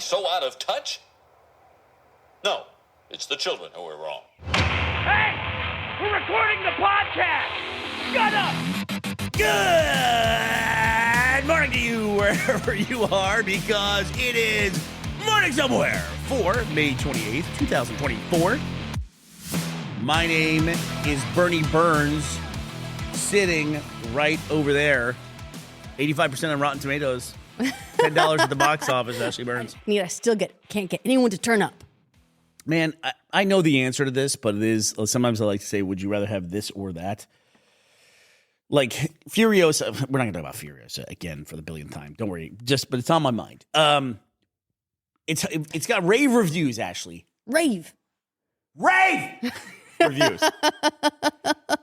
so out of touch? No, it's the children who are wrong. Hey! We're recording the podcast! Shut up! Good morning to you wherever you are, because it is Morning Somewhere for May 28th, 2024. My name is Bernie Burns, sitting right over there. 85% on Rotten Tomatoes. $10 at the box office, Ashley Burns. I still can't get anyone to turn up. Man, I know the answer to this, but it is, sometimes I like to say, would you rather have this or that? Like Furiosa, we're not going to talk about Furiosa again for the billionth time. Don't worry, but it's on my mind. It's got rave reviews, Ashley. Rave reviews.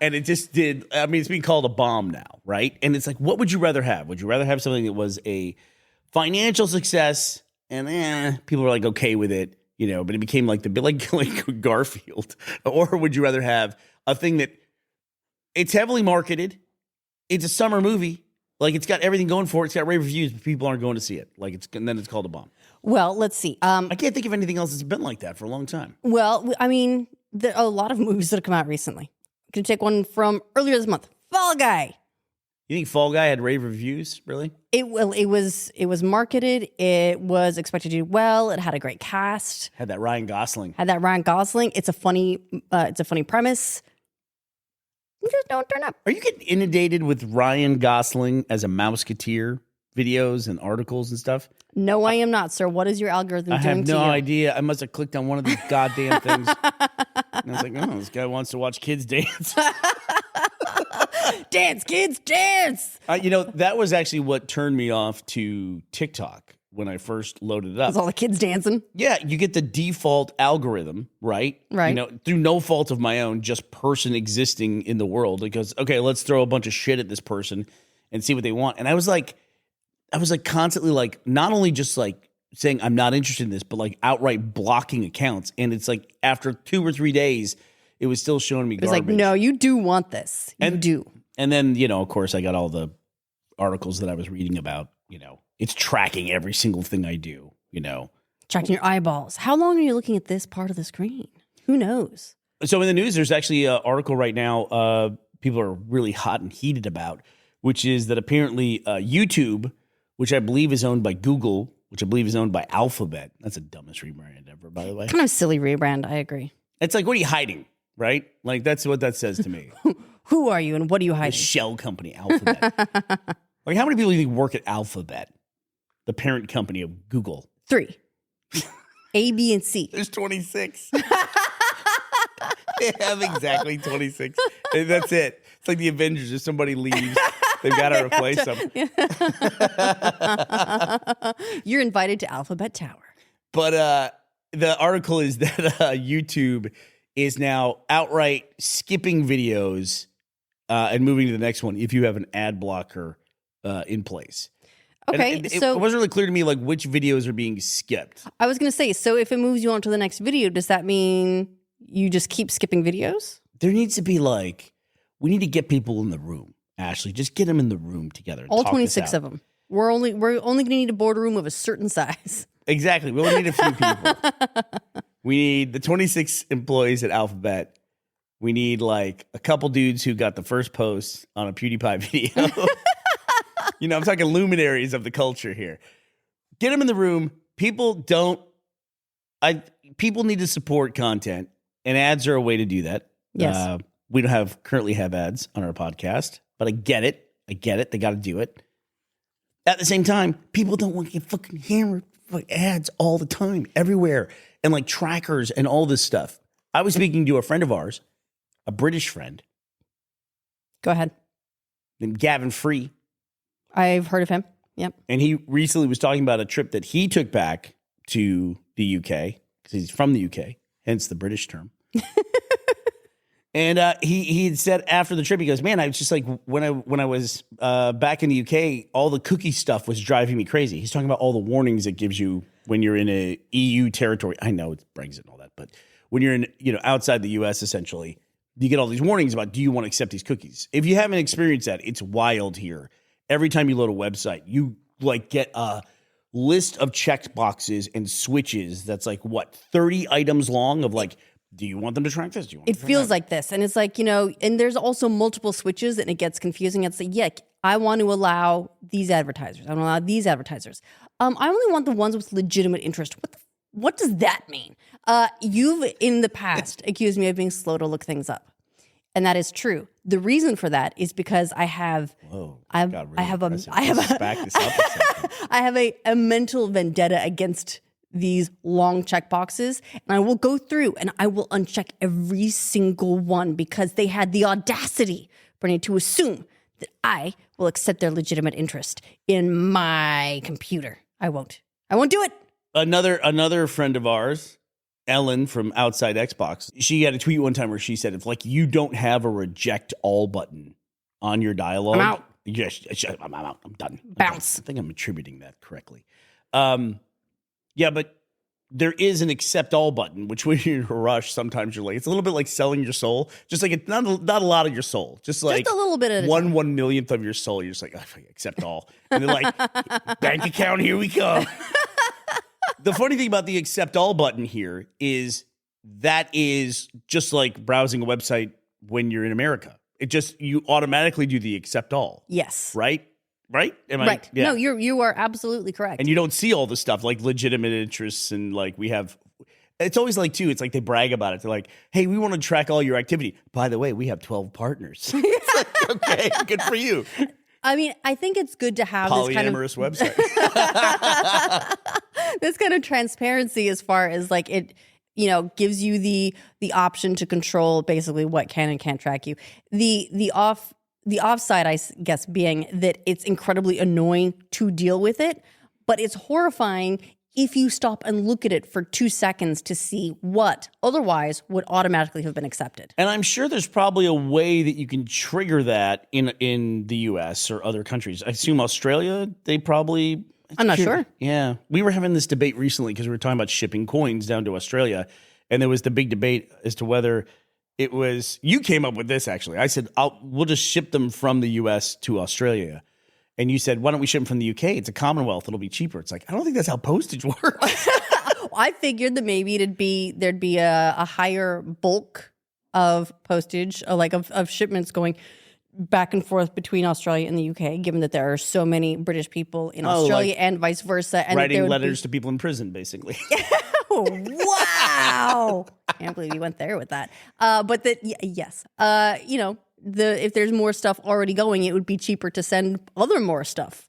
And it just did. I mean, it's being called a bomb now, right? And it's like, what would you rather have? Would you rather have something that was a financial success and people were like okay with it, you know, but it became like like Garfield? Or would you rather have a thing that it's heavily marketed, it's a summer movie, like it's got everything going for it, it's got rave reviews, but people aren't going to see it, and then it's called a bomb? Well, let's see. I can't think of anything else that's been like that for a long time. Well, I mean, there are a lot of movies that have come out recently. I can take one from earlier this month. Fall Guy. You think Fall Guy had rave reviews? Really? It was marketed. It was expected to do well. It had a great cast. Had that Ryan Gosling. It's a funny premise. Just don't turn up. Are you getting inundated with Ryan Gosling as a Mouseketeer videos and articles and stuff? No, I am not, sir. What is your algorithm doing to you? I have no idea. I must have clicked on one of these goddamn things. And I was like, oh, this guy wants to watch kids dance. Dance, kids, dance. That was actually what turned me off to TikTok when I first loaded it up. It's all the kids dancing. Yeah, you get the default algorithm, right? Right. Through no fault of my own, just person existing in the world. It goes, okay, let's throw a bunch of shit at this person and see what they want. And I was like constantly like, not only just like saying I'm not interested in this, but like outright blocking accounts. And it's like after 2 or 3 days, it was still showing me garbage. It was like, no, you do want this. You do. And then, of course, I got all the articles that I was reading about, it's tracking every single thing I do, Tracking your eyeballs. How long are you looking at this part of the screen? Who knows? So in the news, there's actually an article right now people are really hot and heated about, which is that apparently YouTube, which I believe is owned by Google, which I believe is owned by Alphabet. That's the dumbest rebrand ever, by the way. Kind of silly rebrand. I agree. It's like, what are you hiding, right? Like, that's what that says to me. Who are you and what are you hiding? The shell company, Alphabet. Like, how many people do you think work at Alphabet, the parent company of Google? 3. A, B, and C. There's 26. They have exactly 26. And that's it. It's like the Avengers. If somebody leaves, they've got to replace them. You're invited to Alphabet Tower. But the article is that YouTube is now outright skipping videos and moving to the next one if you have an ad blocker in place. Okay, and it wasn't really clear to me like which videos are being skipped. I was going to say, so if it moves you on to the next video, does that mean you just keep skipping videos? There needs to be we need to get people in the room, Ashley. Just get them in the room together. And all talk 26 of them. We're only going to need a boardroom of a certain size. Exactly. We only need a few people. We need the 26 employees at Alphabet. We need a couple dudes who got the first post on a PewDiePie video. I'm talking luminaries of the culture here. Get them in the room. People need to support content, and ads are a way to do that. Yes. We don't currently have ads on our podcast, but I get it. They got to do it. At the same time, people don't want to get fucking hammered by ads all the time, everywhere, and trackers and all this stuff. I was speaking to a friend of ours, a British friend. Go ahead. Named Gavin Free. I've heard of him. Yep. And he recently was talking about a trip that he took back to the UK, because he's from the UK, hence the British term. And he had said after the trip, he goes, man, I was just like, when I was back in the UK, all the cookie stuff was driving me crazy. He's talking about all the warnings it gives you when you're in a EU territory. I know it's Brexit and all that, but when you're in, outside the US, essentially, you get all these warnings about, do you want to accept these cookies? If you haven't experienced that, it's wild here. Every time you load a website, you get a list of check boxes and switches that's like, what, 30 items long of like, do you want them to track this? Do you want It them to track feels that? like this. And it's like, and there's also multiple switches and it gets confusing. It's like, yeah, I want to allow these advertisers. I want to allow these advertisers. I only want the ones with legitimate interest. What does that mean? You've in the past accused me of being slow to look things up. And that is true. The reason for that is because I have I have a mental vendetta against these long check boxes, and I will go through and I will uncheck every single one because they had the audacity, Bernie, to assume that I will accept their legitimate interest in my computer. I won't do it. Another friend of ours, Ellen from Outside Xbox, she had a tweet one time where she said, if like you don't have a reject all button on your dialogue, I'm out. Yes, I'm out. I'm done. Bounce. I think I'm attributing that correctly. Yeah, but there is an accept all button, which when you're in a rush, sometimes you're like, it's a little bit like selling your soul. Just like it's not a lot of your soul. Just like Just a little bit at a one time. 1/millionth of your soul. You're just like, oh, accept all. And they're like, bank account, here we come. The funny thing about the accept all button here is that is just like browsing a website when you're in America. It just, you automatically do the accept all. Yes. Right? Right? Right. No, you are absolutely correct. And you don't see all the stuff like legitimate interests and like we have. It's always like, too, it's like they brag about it. They're like, hey, we want to track all your activity. By the way, we have 12 partners. It's like, okay, good for you. I mean, I think it's good to have Polyamorous website. this kind of transparency as far as like it, gives you the option to control basically what can and can't track you. The offside, I guess, being that it's incredibly annoying to deal with it, but it's horrifying if you stop and look at it for 2 seconds to see what otherwise would automatically have been accepted. And I'm sure there's probably a way that you can trigger that in the U.S. or other countries. I assume Australia, they probably... I'm not sure. Yeah. We were having this debate recently because we were talking about shipping coins down to Australia. And there was the big debate as to whether it was... You came up with this, actually. I said, we'll just ship them from the U.S. to Australia. And you said, why don't we ship them from the UK? It's a Commonwealth. It'll be cheaper. It's like, I don't think that's how postage works. I figured that maybe there'd be a higher bulk of postage, of shipments going back and forth between Australia and the UK, given that there are so many British people in Australia and vice versa. And writing letters to people in prison, basically. Oh, wow. Can't believe you went there with that. But yes, if there's more stuff already going, it would be cheaper to send more stuff.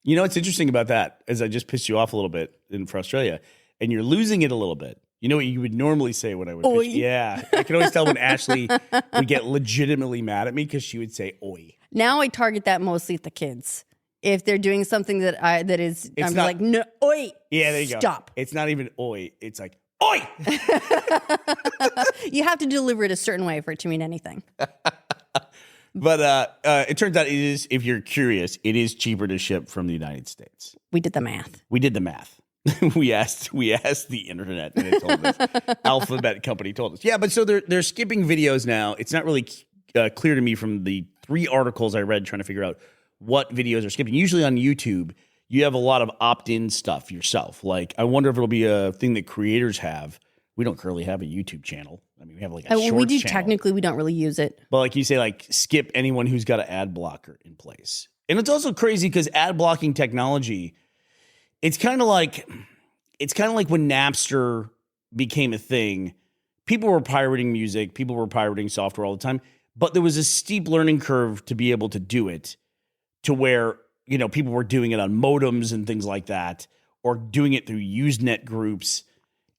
You know what's interesting about that is I just pissed you off a little bit for Australia, and you're losing it a little bit. You know what you would normally say when I would pitch? Yeah. I can always tell when Ashley would get legitimately mad at me because she would say, oi. Now I target that mostly at the kids. If they're doing something that is, I'm not, like, no, oi. Yeah, there you go. Stop. It's not even oi. It's like, oi. You have to deliver it a certain way for it to mean anything. But it turns out it is, if you're curious, it is cheaper to ship from the United States. We did the math. we asked the internet and it told us. Alphabet company told us. Yeah, but so they're skipping videos now. It's not really clear to me from the 3 articles I read trying to figure out what videos are skipping. Usually on YouTube, you have a lot of opt-in stuff yourself. Like, I wonder if it'll be a thing that creators have. We don't currently have a YouTube channel. I mean, we have like a shorts we do channel. technically, we don't really use it. But like you say, like skip anyone who's got an ad blocker in place. And it's also crazy because ad blocking technology, it's kind of like when Napster became a thing. People were pirating music, people were pirating software all the time, but there was a steep learning curve to be able to do it, to where, people were doing it on modems and things like that, or doing it through Usenet groups.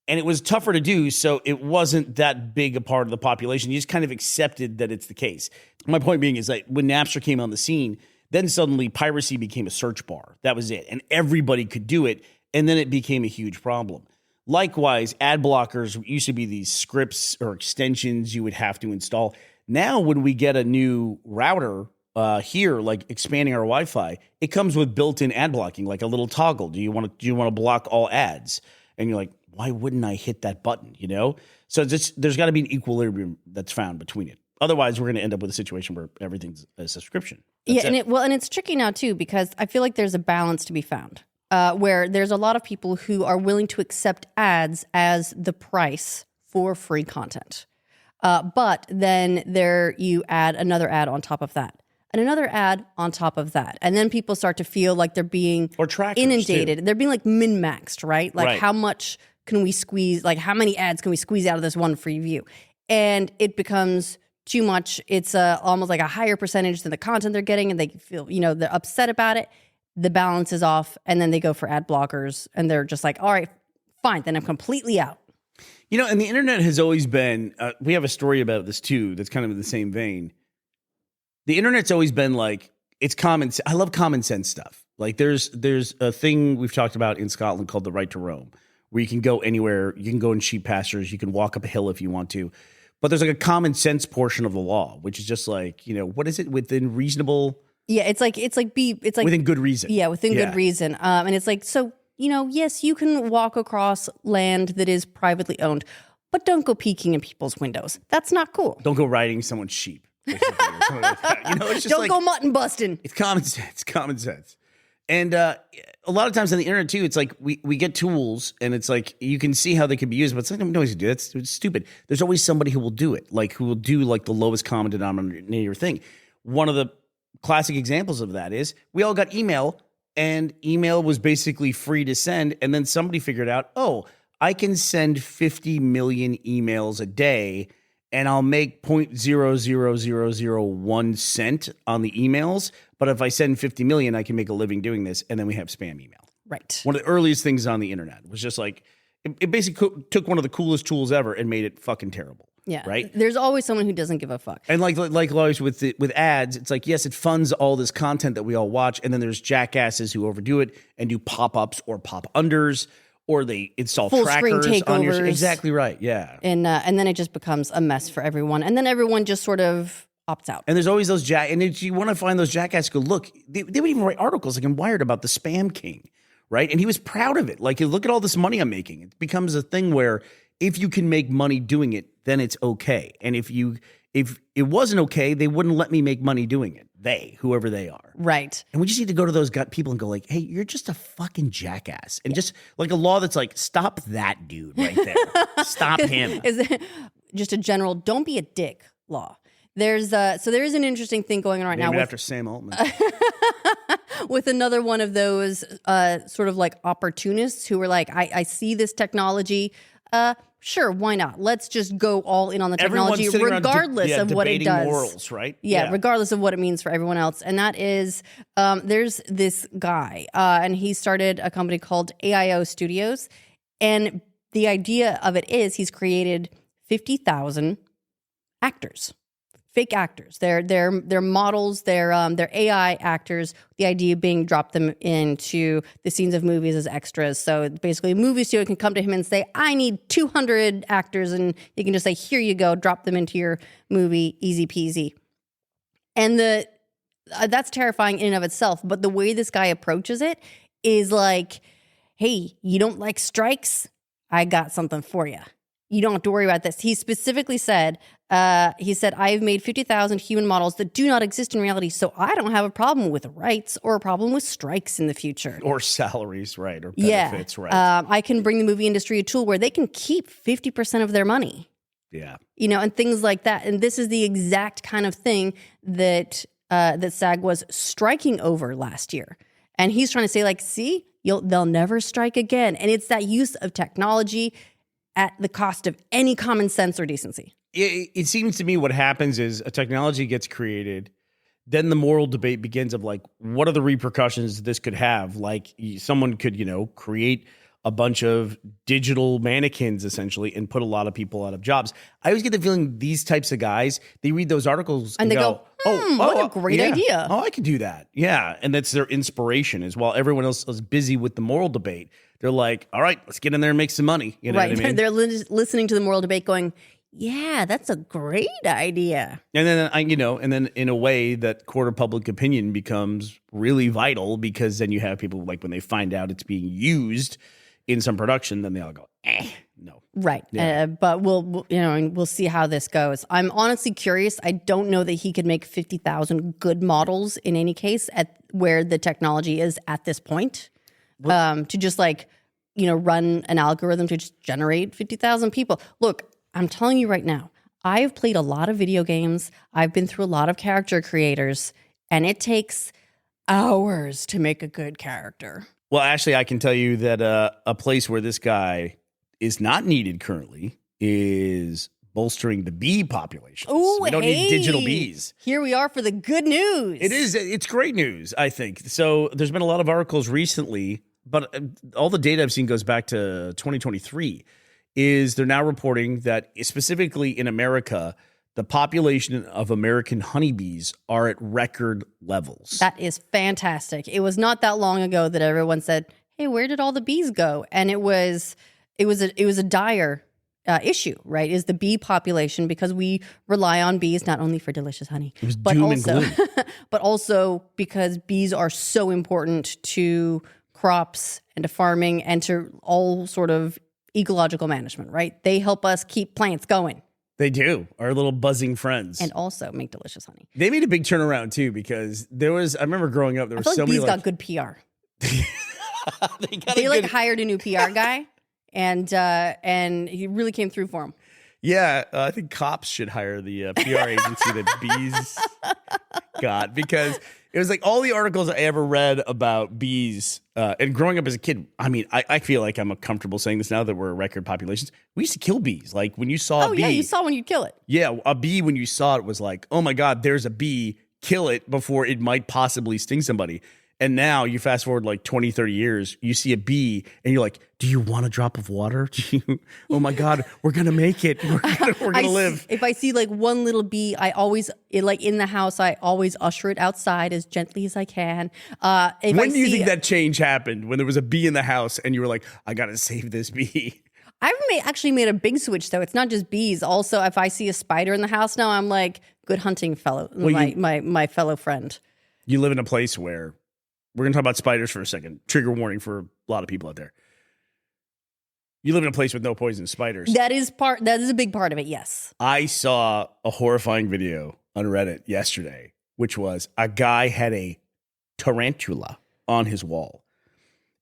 And it was tougher to do, so it wasn't that big a part of the population. You just kind of accepted that it's the case. My point being is that when Napster came on the scene, then suddenly piracy became a search bar. That was it. And everybody could do it, and then it became a huge problem. Likewise, ad blockers used to be these scripts or extensions you would have to install. Now, when we get a new router here, like expanding our Wi-Fi, it comes with built-in ad blocking, like a little toggle. Do you want to block all ads? And you're like, why wouldn't I hit that button, So there's got to be an equilibrium that's found between it. Otherwise, we're going to end up with a situation where everything's a subscription. That's and it's tricky now, too, because I feel like there's a balance to be found. where there's a lot of people who are willing to accept ads as the price for free content. But then you add another ad on top of that, and another ad on top of that. And then people start to feel like they're being Or trackers, inundated. too. They're being like min-maxed, right? Like Right. how much can we squeeze, like how many ads can we squeeze out of this one free view? And it becomes too much. It's almost like a higher percentage than the content they're getting, and they feel, they're upset about it. The balance is off, and then they go for ad blockers, and they're just like, all right, fine, then I'm completely out. And the internet has always been, we have a story about this too that's kind of in the same vein. The internet's always been like, it's common. I love common sense stuff. Like there's a thing we've talked about in Scotland called the right to roam, where you can go anywhere. You can go in sheep pastures. You can walk up a hill if you want to. But there's like a common sense portion of the law, which is just like, what is it within reasonable? Yeah, it's like Within good reason. Yeah, within good reason. And it's like, so, yes, you can walk across land that is privately owned, but don't go peeking in people's windows. That's not cool. Don't go riding someone's sheep. Basically, or something like that. It's just Don't like, go mutton busting. it's common sense. Common sense. And a lot of times on the internet too, it's like we get tools, and it's like you can see how they can be used, but sometimes nobody's do that. It's stupid. There's always somebody who will do it, like who will do like the lowest common denominator thing. One of the classic examples of that is we all got email, and email was basically free to send, and then somebody figured out, oh, I can send 50 million emails a day, and I'll make 0.00001 cent on the emails. But if I send 50 million, I can make a living doing this. And then we have spam email. Right. One of the earliest things on the internet was just like, it basically took one of the coolest tools ever and made it fucking terrible. Yeah. Right. There's always someone who doesn't give a fuck. And like always with ads, it's like, yes, it funds all this content that we all watch. And then there's jackasses who overdo it and do pop-ups or pop-unders, or they install Full screen trackers on your. takeovers. Exactly right. Yeah. And then it just becomes a mess for everyone. And then everyone just sort of opts out. And there's always those and if you want to find those jackasses, go look. They would even write articles like in Wired about the Spam King, right? And he was proud of it. Like, look at all this money I'm making. It becomes a thing where if you can make money doing it, then it's okay. And if it wasn't okay, they wouldn't let me make money doing it. Whoever they are. Right. And we just need to go to those people and go like, hey, you're just a fucking jackass. And just like a law that's like, stop that dude right there. Stop him. Is it just a general don't be a dick law? There is an interesting thing going on right now Named after Sam Altman. with another one of those sort of like opportunists who were like, I see this technology. Sure, why not? Let's just go all in on the technology, Everyone's sitting around regardless of what it debating does. morals, right? Yeah, regardless of what it means for everyone else. And that is, there's this guy, and he started a company called AIO Studios. And the idea of it is he's created 50,000 actors. Fake actors. They're models. They're AI actors. The idea being drop them into the scenes of movies as extras. So basically, a movie studio can come to him and say, "I need 200 actors," and he can just say, "Here you go. Drop them into your movie, easy peasy." And that's terrifying in and of itself. But the way this guy approaches it is like, "Hey, you don't like strikes? I got something for you. You don't have to worry about this." He specifically said, I've made 50,000 human models that do not exist in reality, so I don't have a problem with rights or a problem with strikes in the future. Or salaries, right? Or benefits, right? I can bring the movie industry a tool where they can keep 50% of their money. Yeah. And things like that. And this is the exact kind of thing that SAG was striking over last year. And he's trying to say, like, see, they'll never strike again. And it's that use of technology at the cost of any common sense or decency. It seems to me what happens is a technology gets created, then the moral debate begins of like, what are the repercussions this could have? Like someone could, create a bunch of digital mannequins essentially and put a lot of people out of jobs. I always get the feeling these types of guys, they read those articles and they go, what a great idea. Oh, I could do that. Yeah. And that's their inspiration is while everyone else is busy with the moral debate, they're like, all right, let's get in there and make some money. You know right. what I mean? They're listening to the moral debate going, yeah, that's a great idea. And then, and then in a way that court of public opinion becomes really vital because then you have people like when they find out it's being used in some production, then they all go, no. Right. Yeah. But we'll see how this goes. I'm honestly curious. I don't know that he could make 50,000 good models in any case at where the technology is at this point. to just like, run an algorithm to just generate 50,000 people. Look, I'm telling you right now, I've played a lot of video games. I've been through a lot of character creators, and it takes hours to make a good character. Well, actually, I can tell you that a place where this guy is not needed currently is bolstering the bee population. Ooh, we don't need digital bees. Here we are for the good news. It is. It's great news, I think. So there's been a lot of articles recently, but all the data I've seen goes back to 2023. Is they're now reporting that specifically in America, the population of American honeybees are at record levels. That is fantastic. It was not that long ago that everyone said, "Hey, where did all the bees go?" And it was a dire issue, right? Is the bee population, because we rely on bees not only for delicious honey, but doom also, and gloom. but also because bees are so important to crops and to farming and to all sort of ecological management, right? They help us keep plants going. They do. Our little buzzing friends. And also make delicious honey. They made a big turnaround too, because I remember growing up, there I was feel so like many bees got good PR. They hired a new PR guy, and he really came through for him. Yeah, I think cops should hire the PR agency that bees got, because it was like all the articles I ever read about bees. And growing up as a kid, I mean, I feel like I'm comfortable saying this now that we're record populations. We used to kill bees. Like when you saw a bee. Oh, yeah, you saw when you kill it. Yeah, a bee, when you saw it, was like, oh my God, there's a bee. Kill it before it might possibly sting somebody. And now you fast forward like 20, 30 years, you see a bee and you're like, do you want a drop of water? Oh my God, we're going to make it. We're going to live. If I see like one little bee, in the house, I always usher it outside as gently as I can. When do you think that change happened? When there was a bee in the house and you were like, I got to save this bee? I've actually made a big switch though. It's not just bees. Also, if I see a spider in the house now, I'm like, good hunting, fellow, my fellow friend. You live in a place where, we're going to talk about spiders for a second. Trigger warning for a lot of people out there. You live in a place with no poisonous spiders. That is a big part of it, yes. I saw a horrifying video on Reddit yesterday, which was a guy had a tarantula on his wall.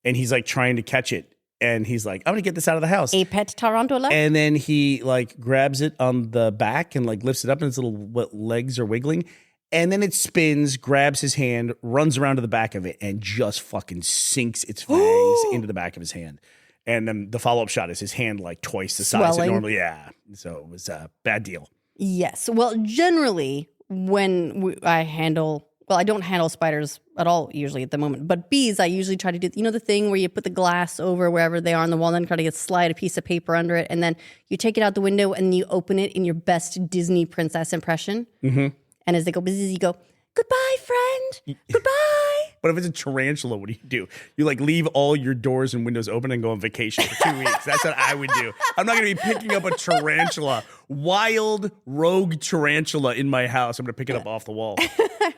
And he's like trying to catch it. And he's like, I'm going to get this out of the house. A pet tarantula? And then he like grabs it on the back and like lifts it up and its little legs are wiggling. And then it spins, grabs his hand, runs around to the back of it, and just fucking sinks its fangs into the back of his hand. And then the follow-up shot is his hand like twice the size it normally. Yeah. So it was a bad deal. Yes. Well, generally, when I don't handle spiders at all usually at the moment. But bees, I usually try to do, the thing where you put the glass over wherever they are on the wall, and then try to slide a piece of paper under it. And then you take it out the window and you open it in your best Disney princess impression. Mm-hmm. And as they go, you go, goodbye, friend. Goodbye. But if it's a tarantula, what do? You like leave all your doors and windows open and go on vacation for 2 weeks. That's what I would do. I'm not going to be picking up a tarantula, wild rogue tarantula in my house. I'm going to pick it up off the wall.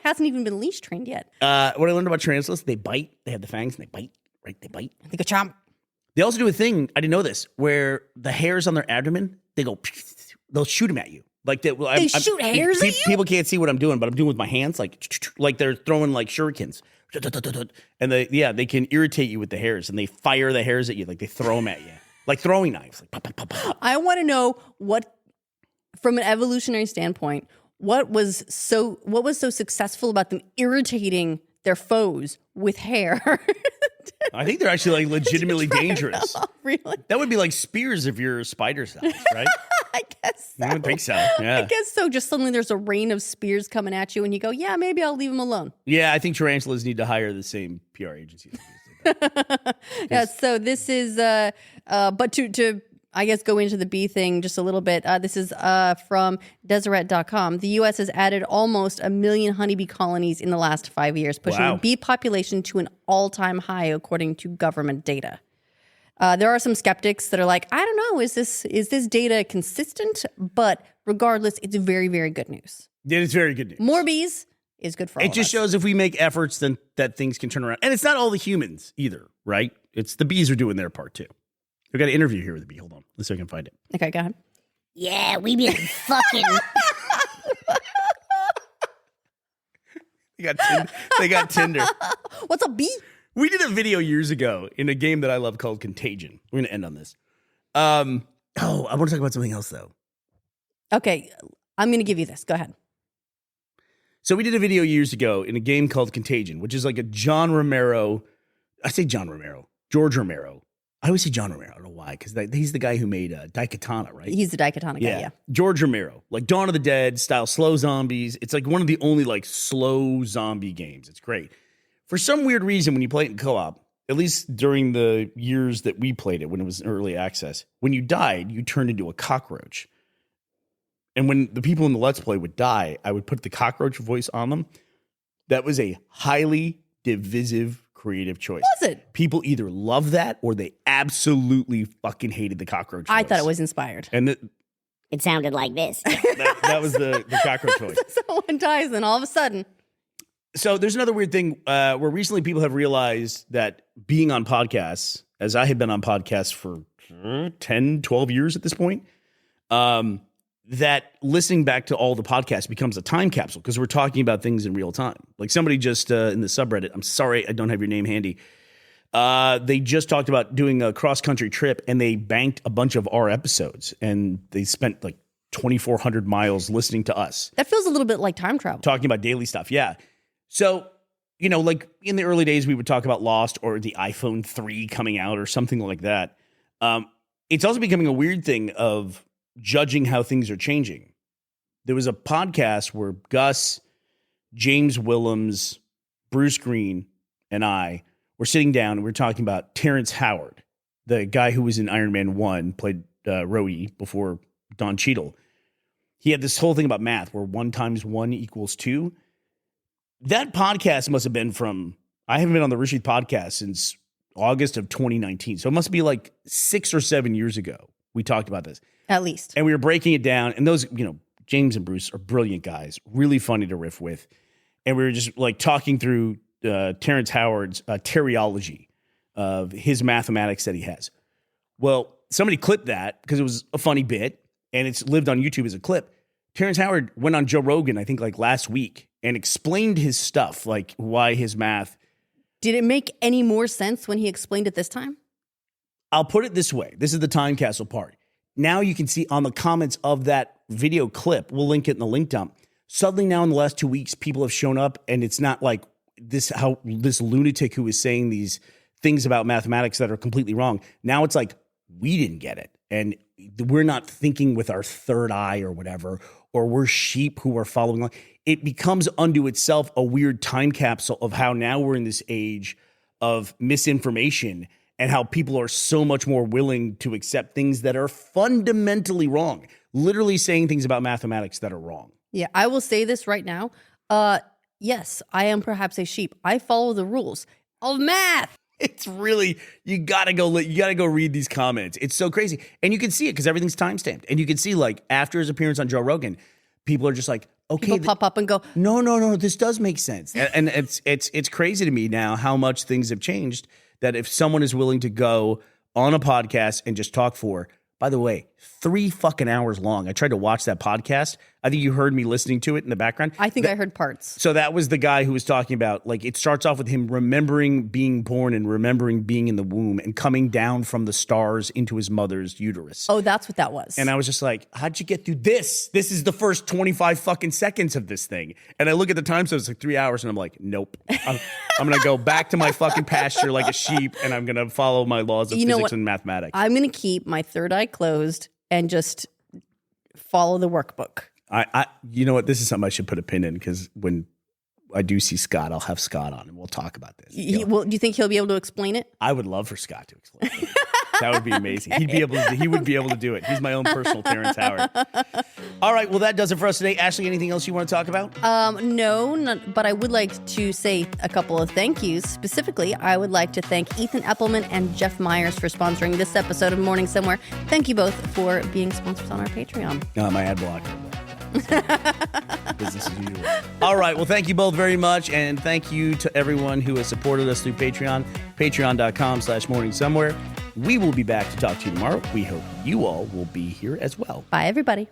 Hasn't even been leash trained yet. What I learned about tarantulas, they bite. They have the fangs and they bite. Right? They bite. They go chomp. They also do a thing, I didn't know this, where the hairs on their abdomen, they'll shoot them at you. Like that, they shoot hairs at you? People can't see what I'm doing, but I'm doing with my hands, like they're throwing like shurikens, and they can irritate you with the hairs, and they fire the hairs at you, like they throw them at you, like throwing knives. Like pop, pop, pop, pop. I want to know what, from an evolutionary standpoint, what was so successful about them irritating their foes with hair? I think they're actually like legitimately dangerous. Really? That would be like spears if you're spider size, right? I guess so. I would think so. Yeah. I guess so. Just suddenly there's a rain of spears coming at you, and you go, "Yeah, maybe I'll leave them alone." Yeah, I think tarantulas need to hire the same PR agency. Yeah. So this is, but to I guess go into the bee thing just a little bit. This is from Deseret.com. The U.S. has added almost 1 million honeybee colonies in the last 5 years, pushing the bee population to an all-time high, according to government data. There are some skeptics that are like, I don't know, is this data consistent? But regardless, it's very, very good news. It is very good news. More bees is good for all of us. It just shows if we make efforts, then that things can turn around. And it's not all the humans either, right? It's the bees are doing their part too. We've got an interview here with the bee. Hold on. Let's see if I can find it. Okay, go ahead. Yeah, we been fucking. They got Tinder. What's up, bee? We did a video years ago in a game that I love called Contagion. We're going to end on this. I want to talk about something else, though. Okay, I'm going to give you this. Go ahead. So we did a video years ago in a game called Contagion, which is like a John Romero. I say John Romero. George Romero. I always say John Romero. I don't know why, because he's the guy who made Daikatana, right? He's the Daikatana guy, yeah. George Romero. Like Dawn of the Dead style slow zombies. It's like one of the only like slow zombie games. It's great. For some weird reason, when you play it in co-op, at least during the years that we played it when it was in early access, when you died, you turned into a cockroach. And when the people in the Let's Play would die, I would put the cockroach voice on them. That was a highly divisive creative choice. Was it? People either love that or they absolutely fucking hated the cockroach voice. I thought it was inspired. And It sounded like this. that was the cockroach voice. Someone dies, and all of a sudden. So there's another weird thing where recently people have realized that being on podcasts, as I have been on podcasts for 10, 12 years at this point, that listening back to all the podcasts becomes a time capsule because we're talking about things in real time. Like somebody just in the subreddit, I'm sorry, I don't have your name handy. They just talked about doing a cross-country trip and they banked a bunch of our episodes and they spent like 2,400 miles listening to us. That feels a little bit like time travel. Talking about daily stuff, yeah. So, you know, like in the early days, we would talk about Lost or the iPhone 3 coming out or something like that. It's also becoming a weird thing of judging how things are changing. There was a podcast where Gus, James Willems, Bruce Green, and I were sitting down and we were talking about Terrence Howard, the guy who was in Iron Man 1, played Rhodey before Don Cheadle. He had this whole thing about math where 1 × 1 = 2. That podcast must have been from, I haven't been on the Rishith podcast since August of 2019. So it must be like 6 or 7 years ago. We talked about this. At least. And we were breaking it down. And those, you know, James and Bruce are brilliant guys, really funny to riff with. And we were just like talking through Terrence Howard's teriology of his mathematics that he has. Well, somebody clipped that because it was a funny bit and it's lived on YouTube as a clip. Terrence Howard went on Joe Rogan, I think like last week, and explained his stuff, like why his math. Did it make any more sense when he explained it this time? I'll put it this way. This is the time capsule part. Now you can see on the comments of that video clip, we'll link it in the link dump. Suddenly now in the last 2 weeks, people have shown up and it's not like this lunatic who is saying these things about mathematics that are completely wrong. Now it's like, we didn't get it. And we're not thinking with our third eye or whatever, or we're sheep who are following along. It becomes unto itself a weird time capsule of how now we're in this age of misinformation and how people are so much more willing to accept things that are fundamentally wrong, literally saying things about mathematics that are wrong. Yeah, I will say this right now. Yes, I am perhaps a sheep. I follow the rules of math. It's really, you gotta go read these comments. It's so crazy. And you can see it because everything's timestamped. And you can see like after his appearance on Joe Rogan, people are just like, okay. People pop up and go, no, this does make sense. And it's crazy to me now how much things have changed that if someone is willing to go on a podcast and just talk for, by the way, 3 fucking hours long. I tried to watch that podcast. I think you heard me listening to it in the background. I think I heard parts. So that was the guy who was talking about, like, it starts off with him remembering being born and remembering being in the womb and coming down from the stars into his mother's uterus. Oh, that's what that was. And I was just like, how'd you get through this? This is the first 25 fucking seconds of this thing. And I look at the time, so it's like 3 hours, and I'm like, nope. I'm going to go back to my fucking pasture like a sheep, and I'm going to follow my laws of physics and mathematics. I'm going to keep my third eye closed and just follow the workbook. You know what? This is something I should put a pin in because when I do see Scott, I'll have Scott on and we'll talk about this. Well, do you think he'll be able to explain it? I would love for Scott to explain it. That would be amazing. Okay. He would be able to do it. He's my own personal Terrence Howard. All right. Well, that does it for us today. Ashley, anything else you want to talk about? No, but I would like to say a couple of thank yous. Specifically, I would like to thank Ethan Eppelman and Jeff Myers for sponsoring this episode of Morning Somewhere. Thank you both for being sponsors on our Patreon. My ad block. Business as usual. All right. Well, thank you both very much. And thank you to everyone who has supported us through Patreon, patreon.com/morning somewhere. We will be back to talk to you tomorrow. We hope you all will be here as well. Bye, everybody.